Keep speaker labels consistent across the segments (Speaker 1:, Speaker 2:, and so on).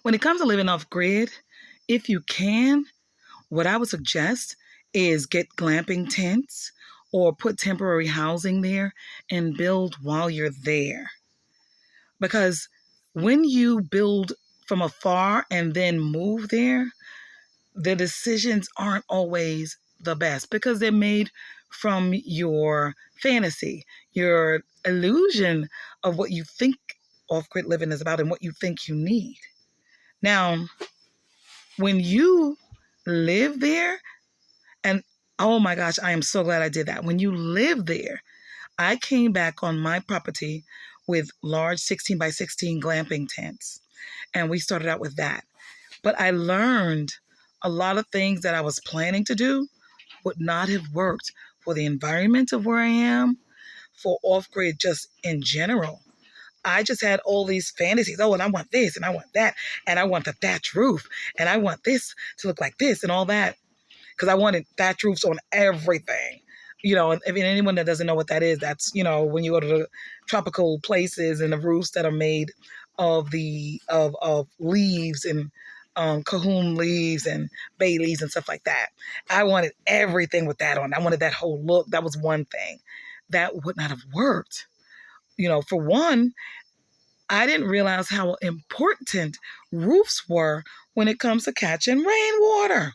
Speaker 1: When it comes to living off grid, if you can, what I would suggest is get glamping tents or put temporary housing there and build while you're there. Because when you build from afar and then move there, the decisions aren't always the best because they're made from your fantasy, your illusion of what you think off-grid living is about and what you think you need. Now, when you live there, and oh my gosh, I am so glad I did that. When you live there, I came back on my property with large 16 by 16 glamping tents, and we started out with that. But I learned a lot of things that I was planning to do would not have worked for the environment of where I am, for off-grid just in general. I just had all these fantasies. Oh, and I want this, and I want that, and I want the thatch roof, and I want this to look like this, and all that, because I wanted thatch roofs on everything. If anyone that doesn't know what that is, that's, when you go to the tropical places and the roofs that are made of of leaves and cahoon leaves and bay leaves and stuff like that. I wanted everything with that on. I wanted that whole look. That was one thing. That would not have worked. For one, I didn't realize how important roofs were when it comes to catching rainwater.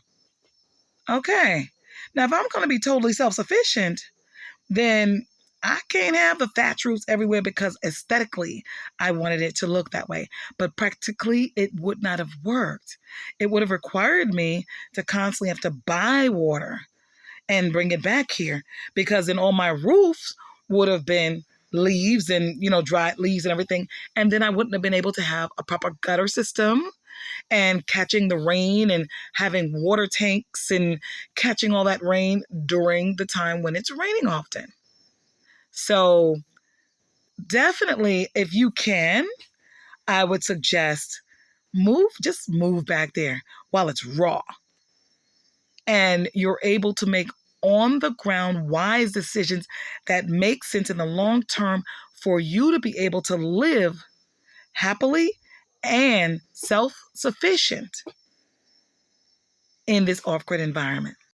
Speaker 1: Okay. Now, if I'm going to be totally self-sufficient, then I can't have the thatch roofs everywhere because aesthetically, I wanted it to look that way. But practically, it would not have worked. It would have required me to constantly have to buy water and bring it back here because then all my roofs would have been leaves and, dried leaves and everything. And then I wouldn't have been able to have a proper gutter system and catching the rain and having water tanks and catching all that rain during the time when it's raining often. So definitely, if you can, I would suggest just move back there while it's raw. And you're able to make on the ground wise decisions that make sense in the long term for you to be able to live happily and self-sufficient in this off-grid environment.